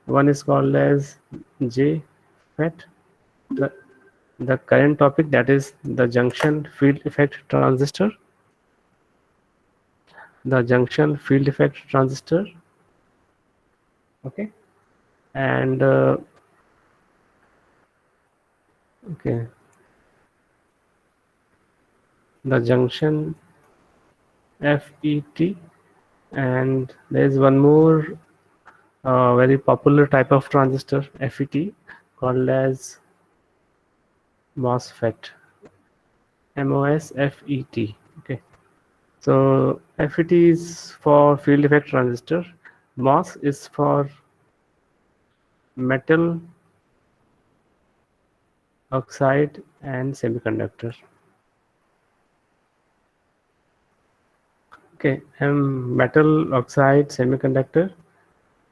One is called as JFET. The, the current topic, that is the junction field effect transistor. The junction field effect transistor. Okay. And okay, the junction FET. And there is one more very popular type of transistor, FET, called as MOSFET. MOSFET. Okay. So FET is for field effect transistor. MOS is for metal oxide and semiconductor. Okay, metal oxide semiconductor,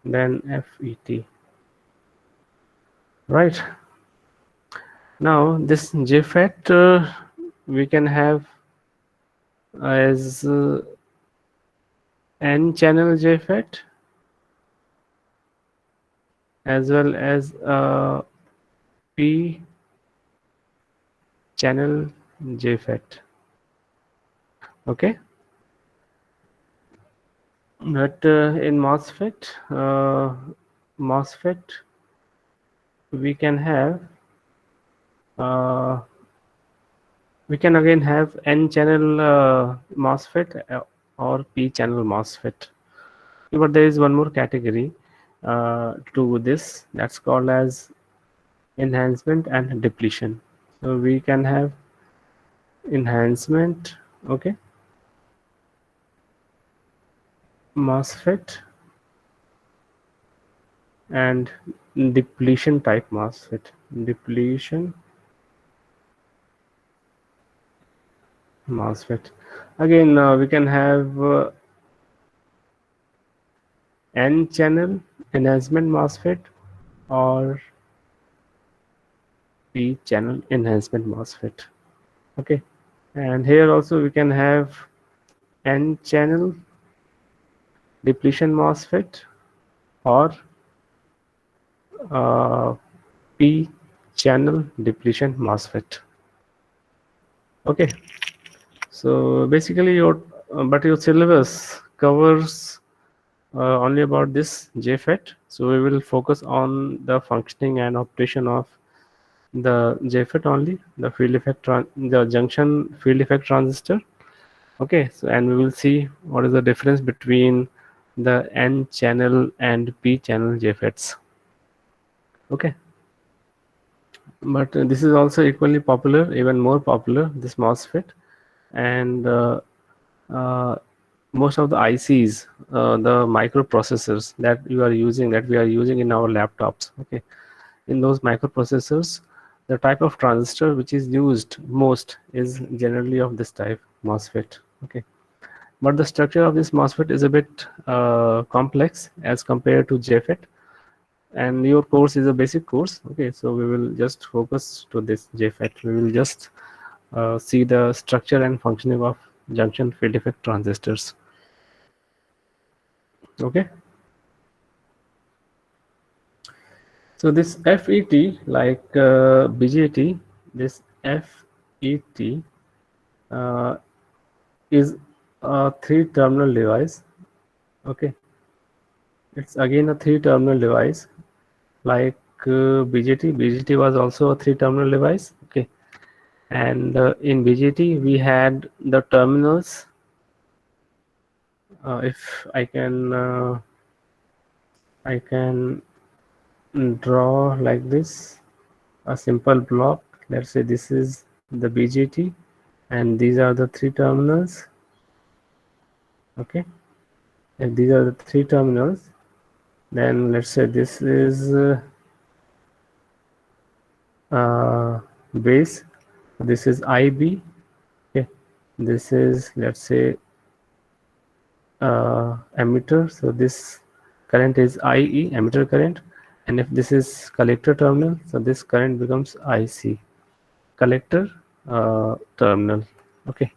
then FET. Right. Now this JFET we can have as N channel JFET as well as P channel JFET. Okay, but in MOSFET we can have uh, we can again have N channel MOSFET or P channel MOSFET. But there is one more category to this, that's called as enhancement and depletion. So we can have enhancement, okay, MOSFET, and depletion type MOSFET. Depletion MOSFET. Again, we can have N channel enhancement MOSFET or P channel enhancement MOSFET. Okay, and here also we can have N channel depletion MOSFET or uh, P channel depletion MOSFET. Okay, so basically your syllabus covers only about this JFET. So we will focus on the functioning and operation of the JFET only, the the junction field effect transistor. Okay, so and we will see what is the difference between the N channel and P channel JFETs. Okay, but this is also equally popular, even more popular, this MOSFET. And uh, most of the ICs, the microprocessors that we are using in our laptops. Okay, in those microprocessors, the type of transistor which is used most is generally of this type, MOSFET. Okay, but the structure of this MOSFET is a bit complex as compared to JFET, and your course is a basic course. Okay, so we will just focus to this JFET. We will just see the structure and functioning of junction field effect transistors. Okay, so this FET, like BJT, this FET uh, is a three-terminal device. Okay, it's again a three-terminal device, like BJT was also a three-terminal device. Okay, and in BJT we had the terminals. If I can draw like this a simple block. Let's say this is the BJT and these are the three terminals. Okay, if these are the three terminals, then let's say this is base, this is IB. Okay, this is, let's say, emitter, so this current is IE, emitter current. And if this is collector terminal, so this current becomes IC, collector terminal. Okay,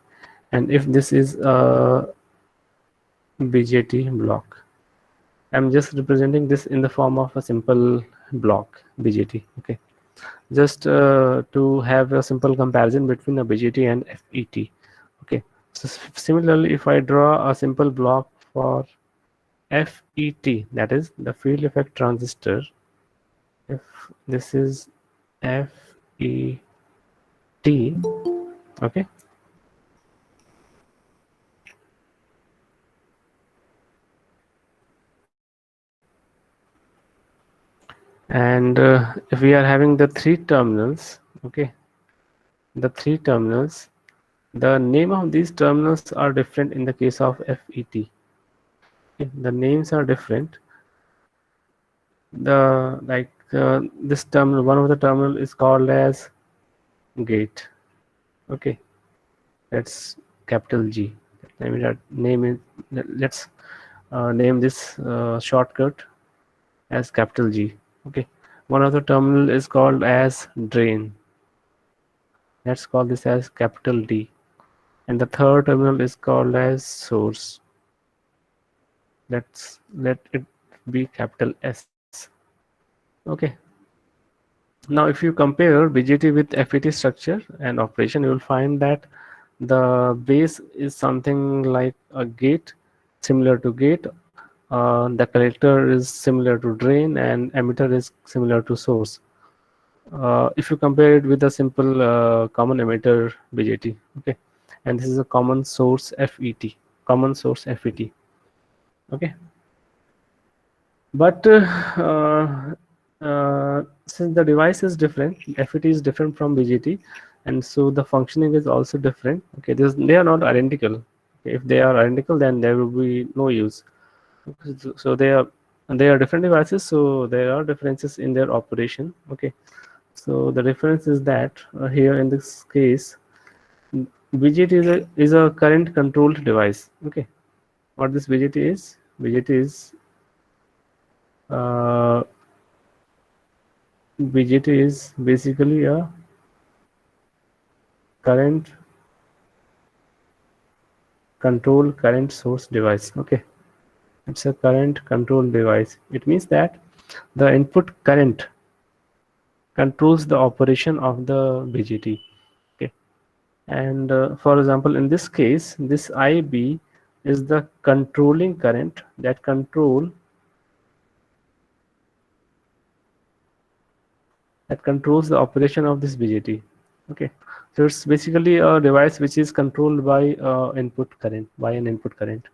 and if this is a BJT block, I'm just representing this in the form of a simple block BJT. Okay, just to have a simple comparison between a BJT and FET. Okay, so similarly, if I draw a simple block for FET, that is the field effect transistor, if this is FET, okay, and if we are having the three terminals, okay, the three terminals, the name of these terminals are different in the case of FET. Okay, the names are different. The this terminal, one of the terminal is called as gate. Okay, that's capital G. Let me that name it. Let's name this shortcut as capital G. Okay, one of the terminal is called as drain. Let's call this as capital D, and the third terminal is called as source. Let it be capital S. Okay. Now, if you compare BJT with FET structure and operation, you will find that the base is something like a gate, similar to gate. The collector is similar to drain, and emitter is similar to source. If you compare it with a simple common emitter BJT, okay, and this is a common source FET, common source FET, okay. But since the device is different, FET is different from BJT, and so the functioning is also different. Okay, they are not identical. Okay, if they are identical, then there will be no use. So they are different devices, so there are differences in their operation. Okay, so the difference is that here in this case, BJT is a current controlled device. Okay, what this BJT is? BJT is uh, BJT is basically a current control current source device. Okay, it's a current control device. It means that the input current controls the operation of the BJT. Okay, and for example, in this case, this IB is the controlling current that controls the operation of this BJT. Okay, so it's basically a device which is controlled by an input current.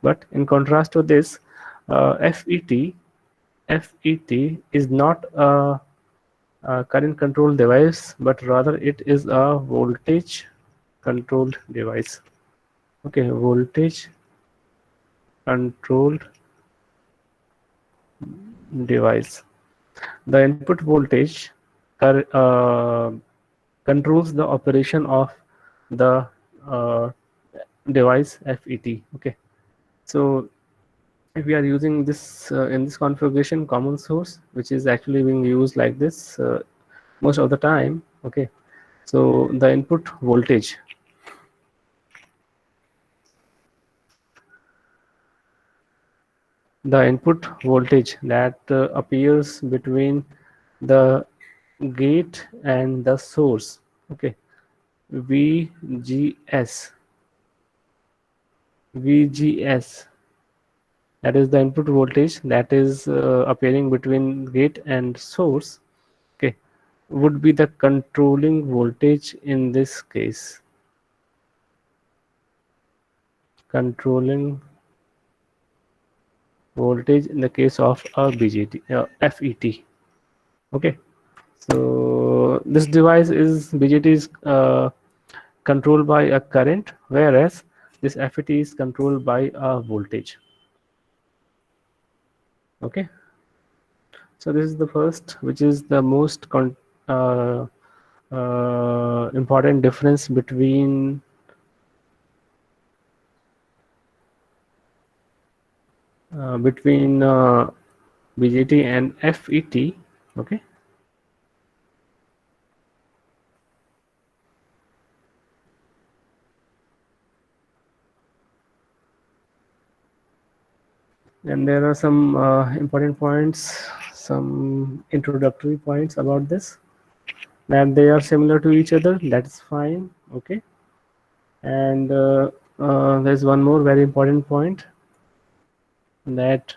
But in contrast to this, FET is not a current controlled device, but rather it is a voltage controlled device. Okay, voltage controlled device. The input voltage controls the operation of the uh, device FET. Okay, so if we are using this in this configuration common source, which is actually being used like this most of the time. Okay, so the input voltage that appears between the gate and the source, okay, VGS, that is the input voltage that is appearing between gate and source, okay, would be the controlling voltage in this case. Controlling voltage in the case of a BJT, FET. Okay, so this device is BJT is controlled by a current, whereas this FET is controlled by a voltage. Okay, so this is the first, which is the most uh, important difference between BJT and FET. Okay, And there are some important points, some introductory points about this, that they are similar to each other. That's fine. Okay. And there's one more very important point that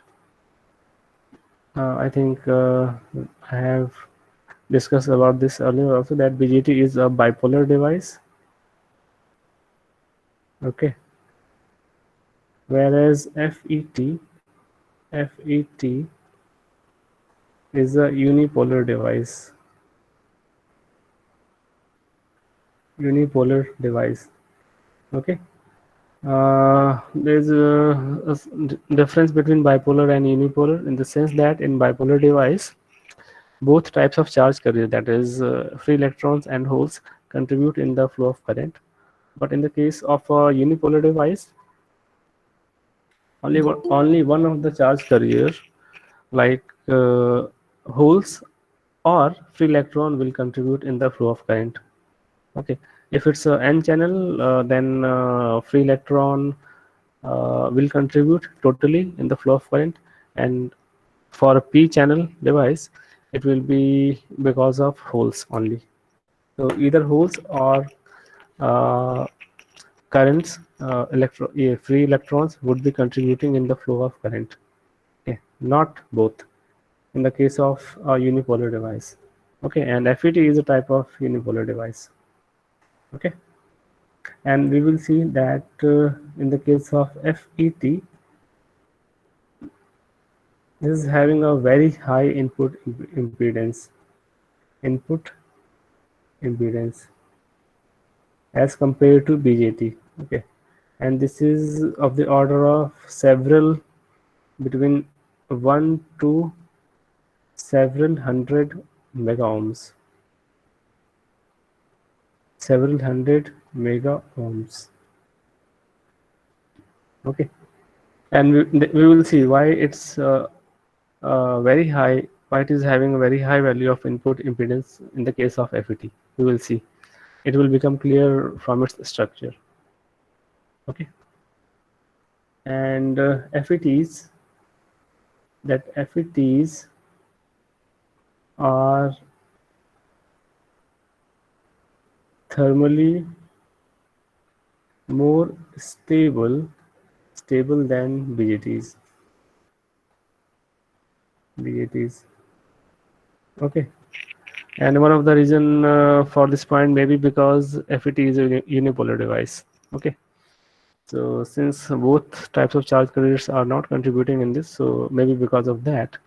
I think I have discussed about this earlier also, that BGT is a bipolar device. Okay. Whereas FET is a unipolar device. Unipolar device. Okay. There's difference between bipolar and unipolar, in the sense that in bipolar device, both types of charge carrier, that is free electrons and holes, contribute in the flow of current. But in the case of a unipolar device, only one of the charge carrier, like holes or free electron, will contribute in the flow of current. Okay, if it's a n channel, then free electron will contribute totally in the flow of current, and for a p channel device, it will be because of holes only. So either holes or uh, currents, free electrons would be contributing in the flow of current. Okay, not both in the case of a unipolar device. Okay, and FET is a type of unipolar device. Okay, and we will see that in the case of FET, this is having a very high input impedance as compared to BJT. Okay, and this is of the order of several, between 1 to several hundred mega ohms. Several hundred mega ohms. Okay, and we will see why it's very high, why it is having a very high value of input impedance in the case of FET. We will see. It will become clear from its structure. Okay, and FETs, that FETs are thermally more stable than BJTs. Okay, and one of the reason for this point may be because FET is a unipolar device. Okay, so since both types of charge carriers are not contributing in this, so maybe because of that,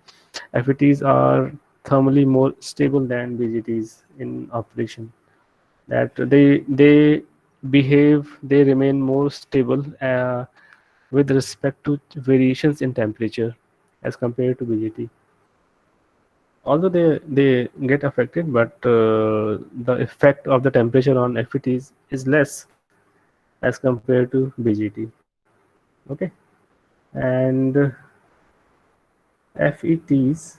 FETs are thermally more stable than BJTs in operation. That they remain more stable with respect to variations in temperature as compared to BJT. Although they get affected, but the effect of the temperature on FETs is less as compared to BJT. Okay, and FETs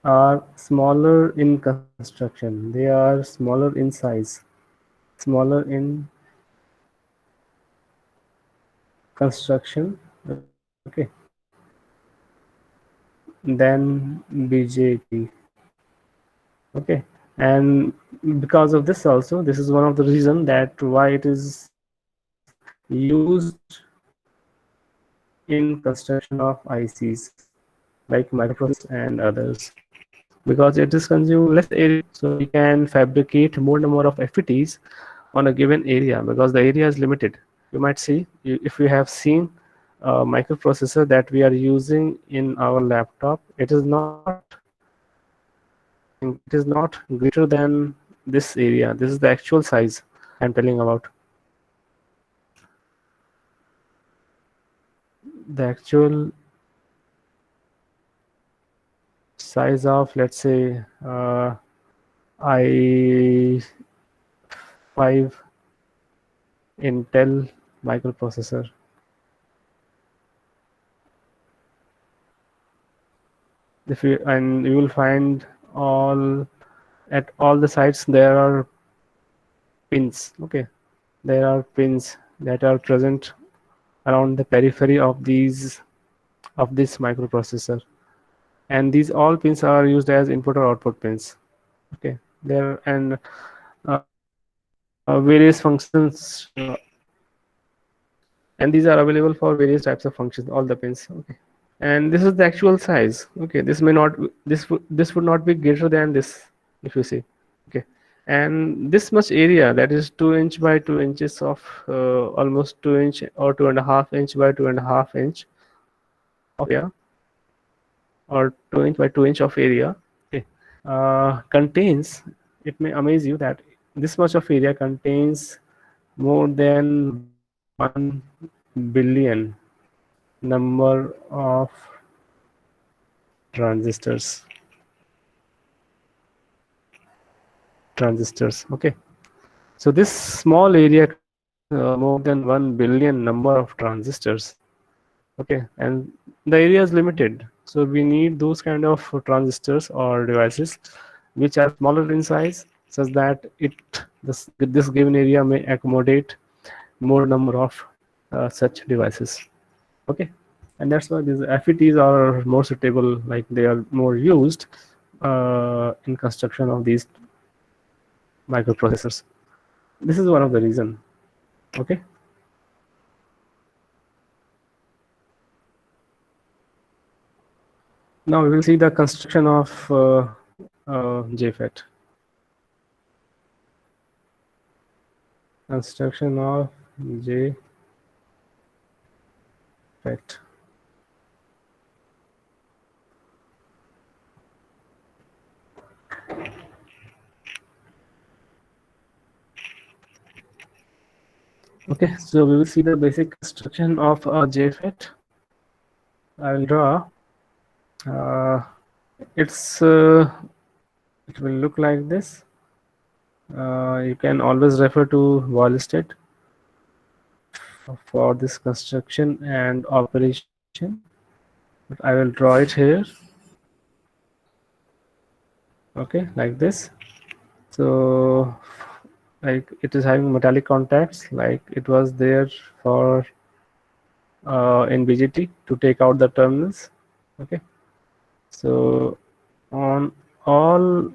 are smaller in construction. They are smaller in size, smaller in construction. Okay, than BJT. Okay, and because of this also, this is one of the reason that why it is used in construction of ICs like microprocessors and others, because it is consume less area, so we can fabricate more number of FETs on a given area because the area is limited. You might see, if you have seen a microprocessor that we are using in our laptop, it is not, it is not greater than this area. This is the actual size I'm telling about. The actual size of, let's say, i5 Intel microprocessor. If you, and you will find all, at all the sites there are pins. Okay, there are pins that are present around the periphery of this microprocessor, and these all pins are used as input or output pins. Okay, there and various functions, and these are available for various types of functions, all the pins. Okay, and this is the actual size. Okay, this would not be greater than this, if you see. Okay, and this much area, that is 2 inch by 2 inches of almost 2 inch or 2.5 inch by 2.5 inch of area, or 2 inch by 2 inch of area. Okay, contains, it may amaze you that this much of area contains more than 1 billion number of transistors. Okay, so this small area contains more than 1 billion number of transistors. Okay, and the area is limited, so we need those kind of transistors or devices which are smaller in size, such that this given area may accommodate more number of such devices. Okay, and that's why these FETs are more suitable, like they are more used in construction of these microprocessors. This is one of the reason. Okay, now we will see the construction of JFET. Construction of JFET. Okay, so we will see the basic construction of a JFET. I will draw. Uh, it will look like this. You can always refer to Wallstate for this construction and operation, but I will draw it here. Okay, like this. So like it is having metallic contacts, like it was there for in BGT to take out the terminals. Okay, so on all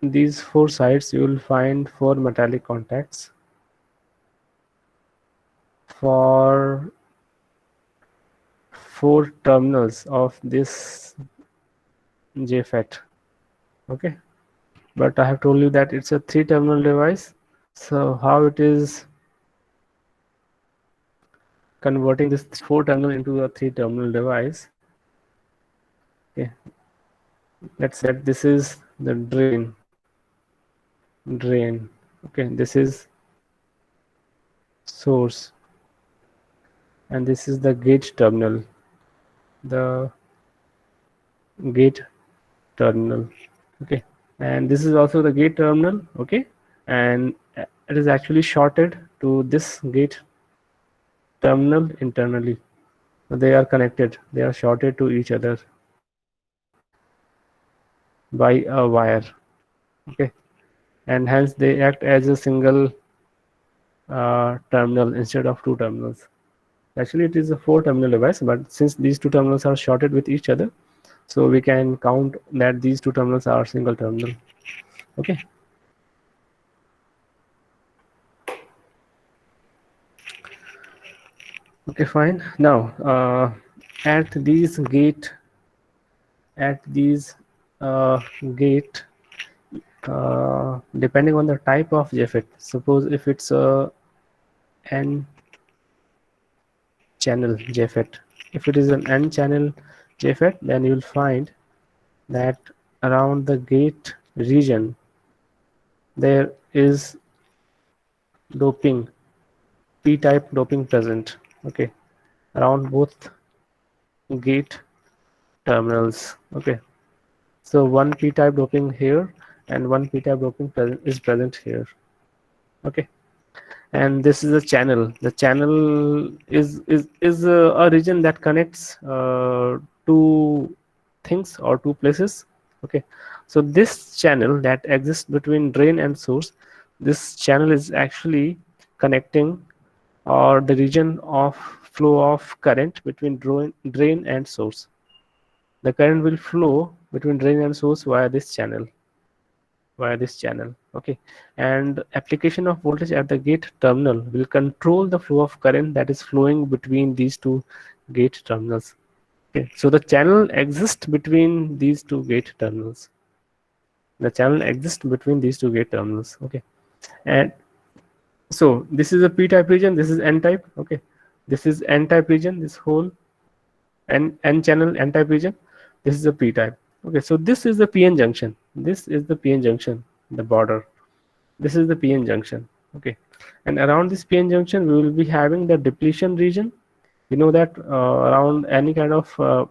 these four sides you will find four metallic contacts for four terminals of this JFET. Okay, but I have told you that it's a 3-terminal device. So how it is converting this 4-terminal into a 3-terminal device? Okay, let's say that this is the drain. Okay, this is source, and this is the gate terminal, the gate terminal. Okay, and this is also the gate terminal. Okay, and it is actually shorted to this gate terminal internally. So they are connected, they are shorted to each other by a wire. Okay, and hence they act as a single terminal instead of two terminals. Actually it is a 4-terminal device, but since these two terminals are shorted with each other, so we can count that these two terminals are single terminal. Okay, okay, fine. Now at these gate gate, depending on the type of JFET, suppose if it's a N channel JFET, if it is an N channel JFET, then you will find that around the gate region there is doping, p-type doping present. Okay, around both gate terminals. Okay, so one p-type doping here and one p-type doping is present here. Okay, and this is a channel. The channel is a region that connects two things or two places. Okay, so this channel that exists between drain and source, this channel is actually connecting or the region of flow of current between drain and source. The current will flow between drain and source via this channel. Okay, and application of voltage at the gate terminal will control the flow of current that is flowing between these two gate terminals. Okay, so the channel exists between these two gate terminals. The channel exists between these two gate terminals. Okay, and so this is a p-type region, this is n-type. Okay, this is n-type region, this whole n channel n-type region, this is a p-type. Okay, so this is the pn junction, this is the pn junction, the border, this is the pn junction. Okay, and around this pn junction we will be having the depletion region. You know that around any kind of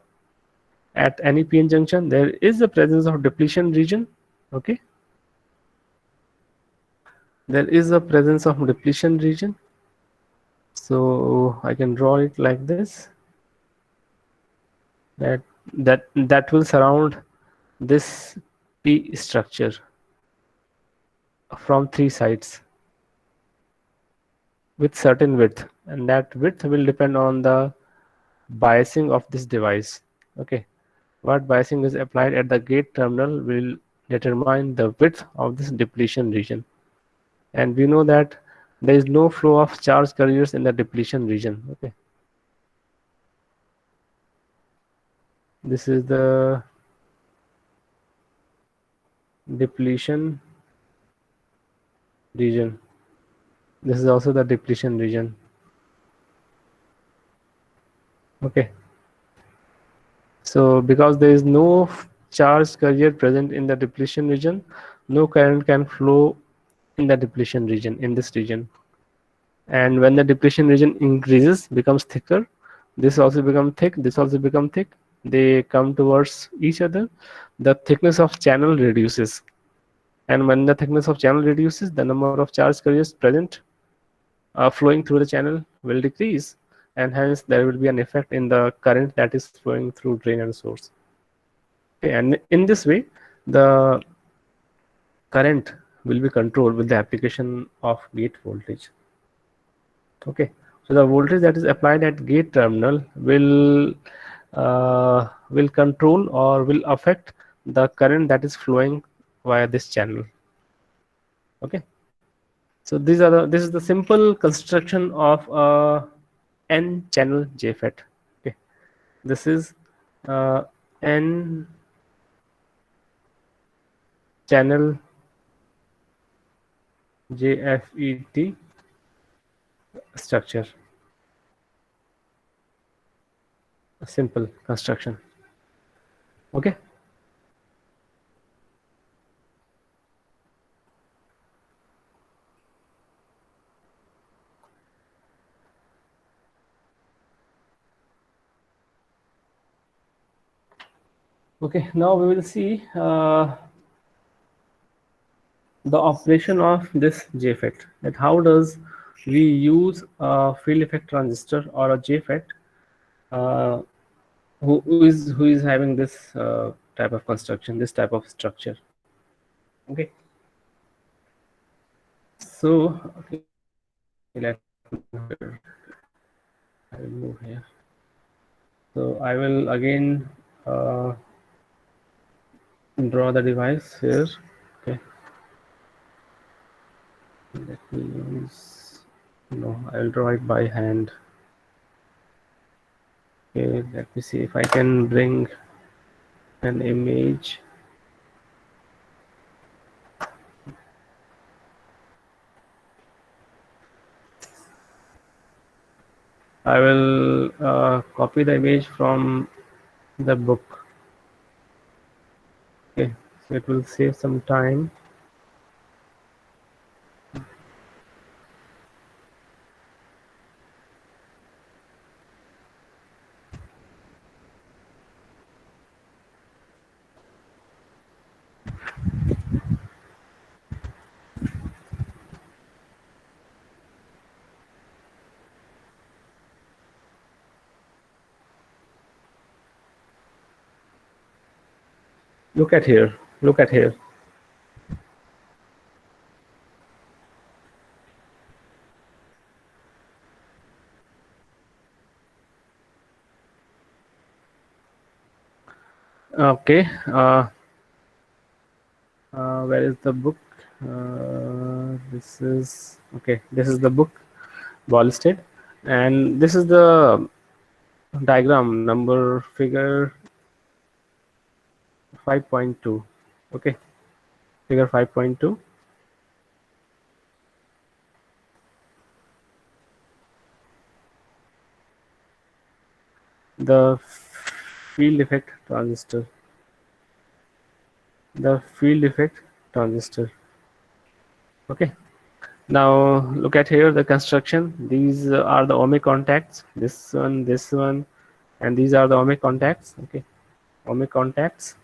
at any pn junction there is the presence of depletion region. Okay, there is a presence of depletion region. So I can draw it like this, that that will surround this p structure from three sides with certain width, and that width will depend on the biasing of this device. Okay, what biasing is applied at the gate terminal will determine the width of this depletion region. And we know that there is no flow of charge carriers in the depletion region. Okay, this is the depletion region, this is also the depletion region. Okay, so because there is no charge carrier present in the depletion region, no current can flow in the depletion region, in this region. And when the depletion region increases, becomes thicker, this also become thick, this also become thick, they come towards each other, the thickness of channel reduces. And when the thickness of channel reduces, the number of charge carriers present flowing through the channel will decrease, and hence there will be an effect in the current that is flowing through drain and source. Okay, and in this way the current will be controlled with the application of gate voltage. Okay, so the voltage that is applied at gate terminal will control or will affect the current that is flowing via this channel. Okay, so this is the simple construction of a n channel JFET. Okay, this is n channel JFET structure, a simple construction. Okay, okay, now we will see the operation of this JFET, that how does we use a field effect transistor or a JFET who is having this type of construction, this type of structure. Okay, so okay, let me I will move here. So I will again draw the device here. Okay, let me use, no, I will draw it by hand. Okay, let me see if I can bring an image. I will copy the image from the book. Okay, so it will save some time. Look at here, look at here. Okay. Where is the book? This is okay. This is the book, Bolstead, and this is the diagram number figure 5.2. Okay, figure 5.2. The field effect transistor. The field effect transistor. Okay. Now look at here the construction. These are the ohmic contacts. This one, and these are the ohmic contacts. Okay, ohmic contacts,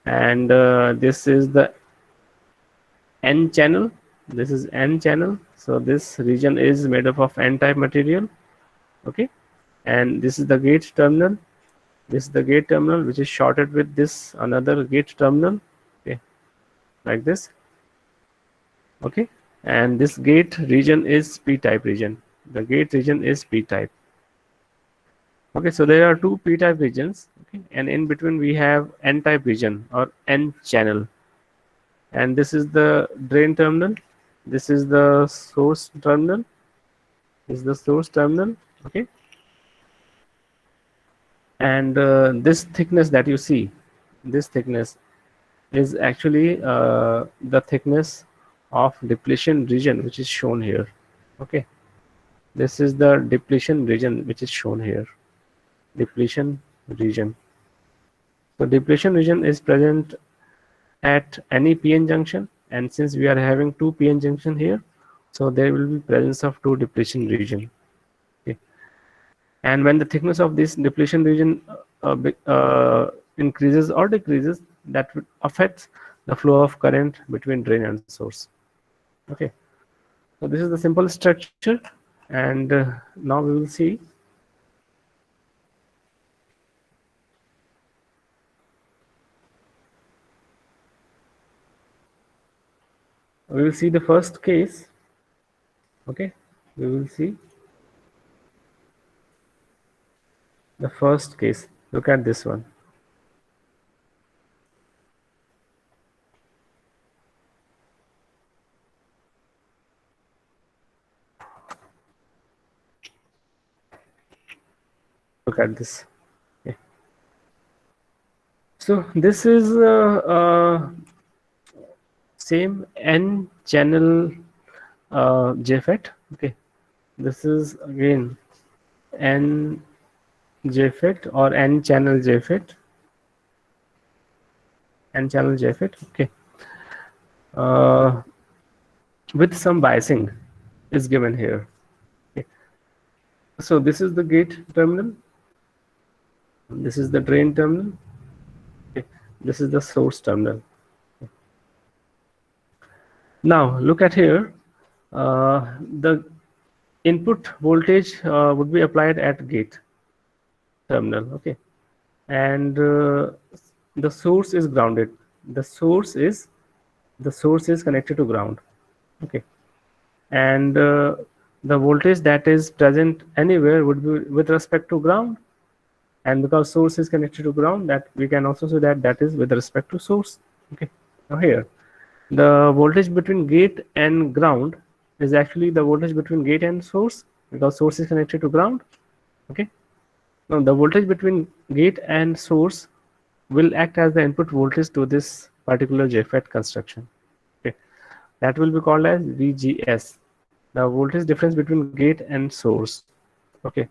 and this is the N channel. This is N channel. So this region is made up of N-type material. Okay, and this is the gate terminal. This is the gate terminal which is shorted with this another gate terminal. Okay, like this. Okay, and this gate region is P-type region. The gate region is P-type. Okay, so there are two P-type regions. Okay, and in between we have N-type region or N channel. And this is the drain terminal. This is the source terminal. This is the source terminal. Okay, and this thickness that you see, this thickness is actually the thickness of depletion region, which is shown here. Okay, this is the depletion region which is shown here. Depletion region. So depletion region is present at any PN junction, and since we are having two PN junction here, so there will be presence of two depletion region. Okay. And when the thickness of this depletion region increases or decreases, that affects the flow of current between drain and source. Okay, so this is the simple structure, and now we will see the first case. Okay, we will see the first case. Look at this one. Look at this. Okay. So this is same N channel JFET. Okay, this is again N JFET or N channel JFET. N channel JFET. Okay, with some biasing is given here. Okay. So this is the gate terminal. This is the drain terminal. Okay. This is the source terminal. Okay. Now look at here. The input voltage would be applied at gate terminal. Okay, and the source is grounded. The source is connected to ground. Okay, and the voltage that is present anywhere would be with respect to ground, and because source is connected to ground, that we can also say that that is with respect to source. Okay, now here the voltage between gate and ground is actually the voltage between gate and source, because source is connected to ground. Okay, now the voltage between gate and source will act as the input voltage to this particular JFET construction. Okay, that will be called as VGS, the voltage difference between gate and source. Okay,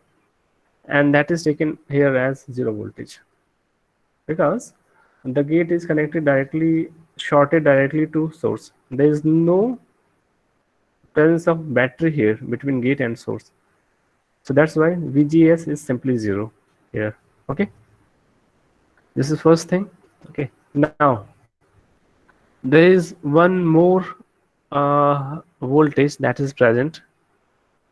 and that is taken here as zero voltage because the gate is connected directly, shorted directly to source. There is no presence of battery here between gate and source, so that's why VGS is simply zero here. Okay, this is first thing. Okay, now there is one more voltage that is present,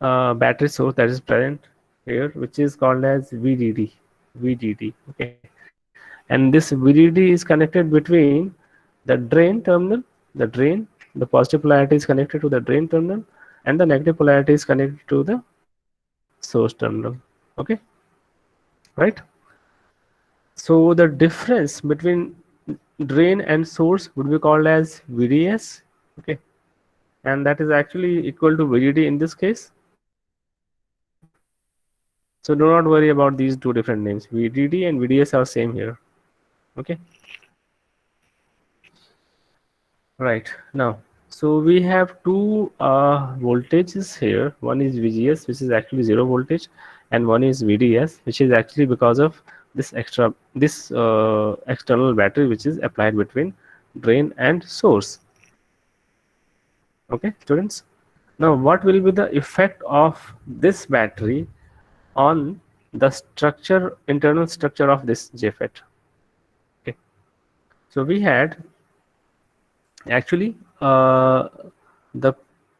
battery source that is present here, which is called as VDD. VDD. Okay, and this VDD is connected between the drain terminal, the positive polarity is connected to the drain terminal, and the negative polarity is connected to the source terminal. Okay, right? So the difference between drain and source would be called as VDS. Okay, and that is actually equal to VDD in this case. So do not worry about these two different names. VDD and VDS are same here. Okay, right now. So we have two voltages here. One is VGS, which is actually zero voltage, and one is VDS, which is actually because of this external battery which is applied between drain and source. Okay, students. Now, what will be the effect of this battery on the structure, internal structure of this JFET? Okay, so we had actually the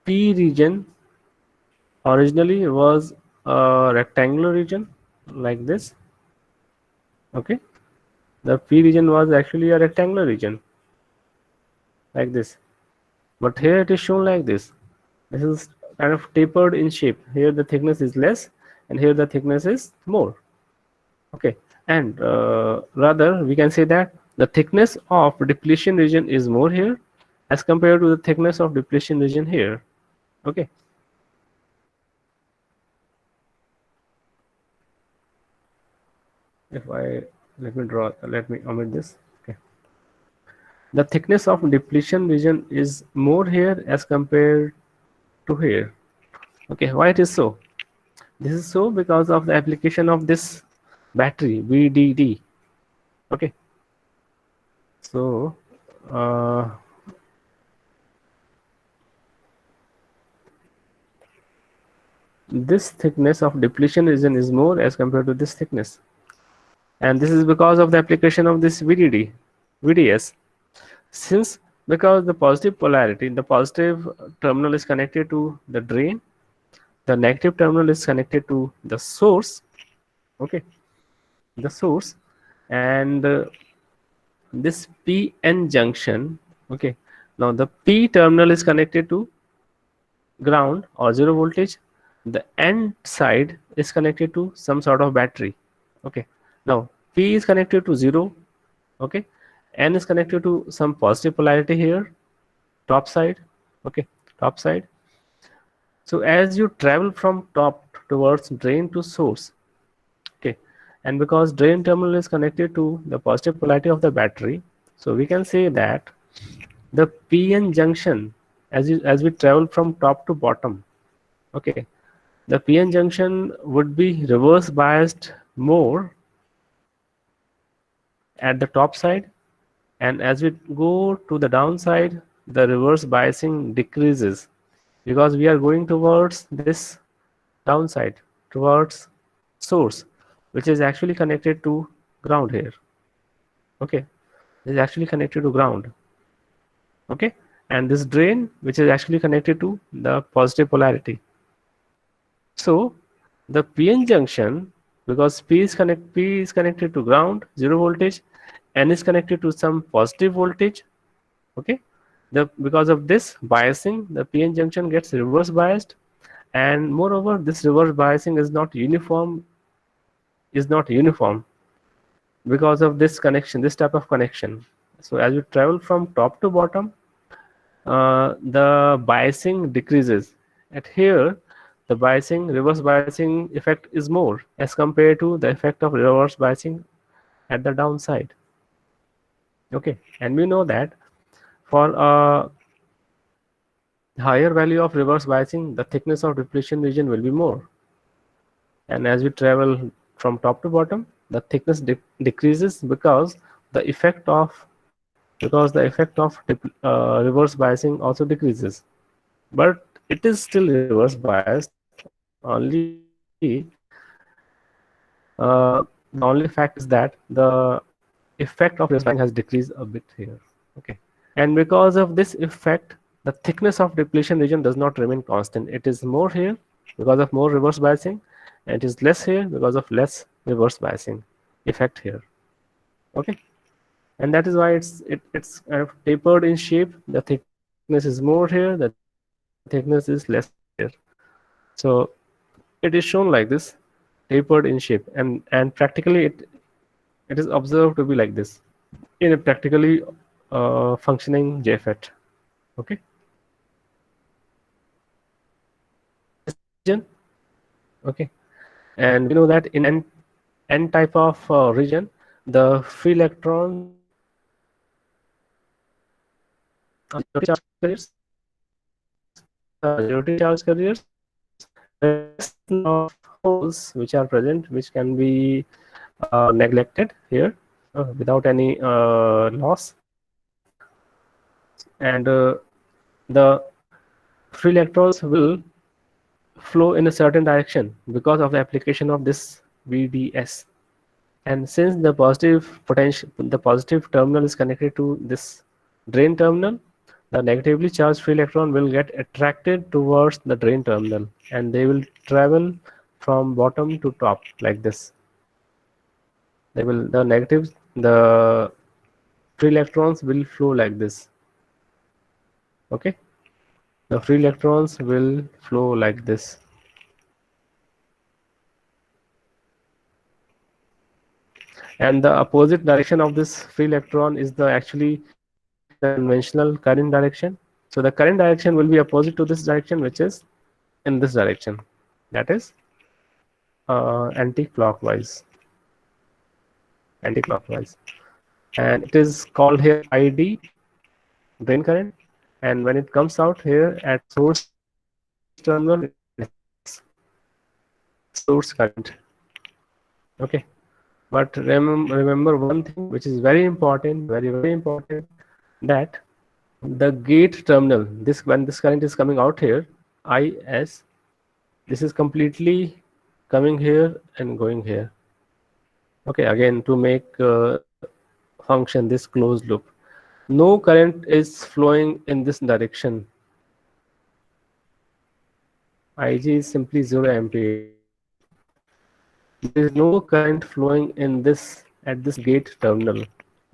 P region originally was a rectangular region like this. Okay, the P region was actually a rectangular region like this, but here it is shown like this. This is kind of tapered in shape. Here the thickness is less, and here the thickness is more. Okay, and rather we can say that the thickness of depletion region is more here as compared to the thickness of depletion region here. Okay, if I let me omit this. Okay, the thickness of depletion region is more here as compared to here. Okay, why it is so? This is so because of the application of this battery VDD. Okay, so uh, this thickness of depletion region is more as compared to this thickness, and this is because of the application of this VDS. Since because the positive polarity, the positive terminal is connected to the drain, the negative terminal is connected to the source. Okay, the source, and this PN junction. Okay, now the P terminal is connected to ground or zero voltage. The end side is connected to some sort of battery. Okay, now P is connected to zero. Okay, N is connected to some positive polarity here, top side. Okay, top side. So as you travel from top towards drain to source, okay, and because drain terminal is connected to the positive polarity of the battery, so we can say that the PN junction, as we travel from top to bottom, okay, the PN junction would be reverse biased more at the top side, and as we go to the downside, the reverse biasing decreases because we are going towards this downside, towards source, which is actually connected to ground here. Okay, is actually connected to ground. Okay, and this drain which is actually connected to the positive polarity. So the PN junction, because P is connected to ground, zero voltage, N is connected to some positive voltage. Okay, the because of this biasing, the PN junction gets reverse biased, and moreover this reverse biasing is not uniform because of this connection, this type of connection. So as you travel from top to bottom, the biasing decreases. At here, the reverse biasing effect is more as compared to the effect of reverse biasing at the downside. Okay, and we know that for a higher value of reverse biasing, the thickness of depletion region will be more. And as we travel from top to bottom, the thickness decreases because the effect of reverse biasing also decreases. But it is still reverse biased, only the only fact is that the effect of reverse biasing has decreased a bit here. Okay, and because of this effect, the thickness of depletion region does not remain constant. It is more here because of more reverse biasing, and it is less here because of less reverse biasing effect here. Okay, and that is why it's kind of tapered in shape. The thickness is more here, the thickness is less here. So it is shown like this, tapered in shape, and practically it it is observed to be like this in a practically functioning JFET. Okay, this is the region. Okay, and we know that in n type of region, the free electrons are zero charge carriers. Rest of holes which are present, which can be neglected here without any loss, and the free electrons will flow in a certain direction because of the application of this VDS. And since the positive potential, the positive terminal is connected to this drain terminal, the negatively charged free electron will get attracted towards the drain terminal, and they will travel from bottom to top like this. They will, the negatives, the free electrons will flow like this. Okay, the free electrons will flow like this. And the opposite direction of this free electron is the actually the conventional current direction. So the current direction will be opposite to this direction, which is in this direction, that is anti-clockwise, and it is called here ID, drain current. And when it comes out here at source terminal, it is source current. Okay, but remember one thing which is very important, very important, that the gate terminal, this, when this current is coming out here, IS, this is completely coming here and going here. Okay, again, to make function this closed loop, no current is flowing in this direction. Ig is simply 0 ampere. There is no current flowing in this at this gate terminal.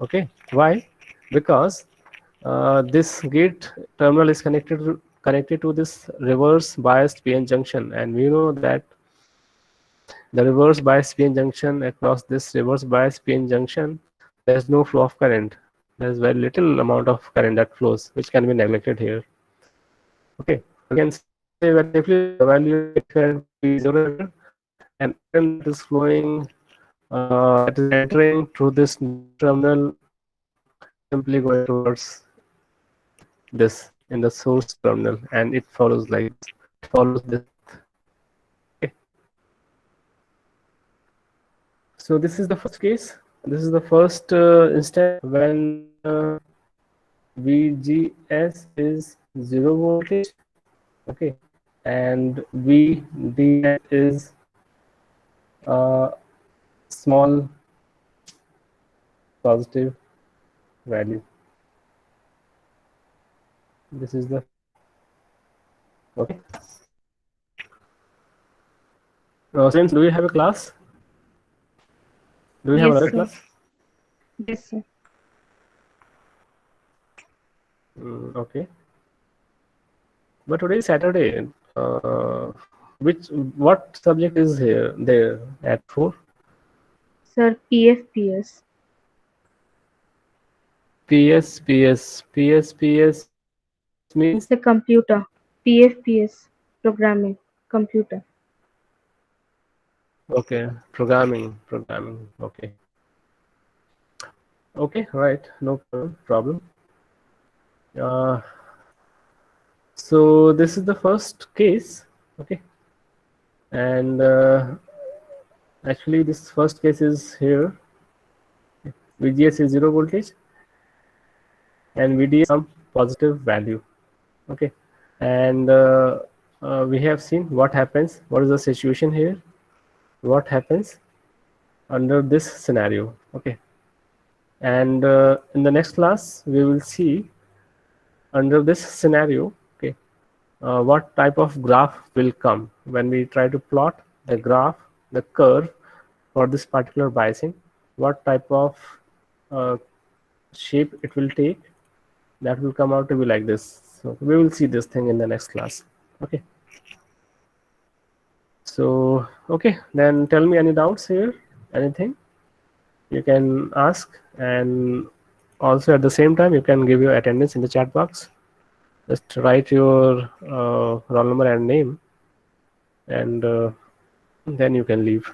Okay, why? Because this gate terminal is connected to this reverse biased PN junction, and we know that the reverse bias PN junction, across this reverse bias PN junction, there is no flow of current. There is very little amount of current that flows, which can be neglected here. Okay, again, say very safely the value of current will be 0 ampere, and current that is flowing, that is entering through this terminal, simply going towards this in the source terminal, and it follows like this. It follows this. Okay. So this is the first case. This is the first instance when VGS is 0 voltage. Okay, and VDS is small positive value. This is the okay. Students, do you have a class? Do we have Yes, another sir. class? Yes, sir. Okay. But today is Saturday. What subject is here there at 4? Sir, PFPS. PSPS means The computer. PFPS. Programming. Computer. okay, programming. Okay. Okay, right, no problem. Uh, so this is the first case. Okay, and actually this first case is here. VGS is 0 voltage and VDS some positive value. Okay, and we have seen what happens. What is the situation here? What happens under this scenario? Okay, and in the next class we will see under this scenario. Okay, what type of graph will come when we try to plot the graph, the curve for this particular biasing. What type of uh, shape it will take, that will come out to be like this. So we will see this thing in the next class. Okay, so okay, then tell me any doubts here, anything. you can ask, and also at the same time you can give your attendance in the chat box. Just write your roll number and name, and then you can leave.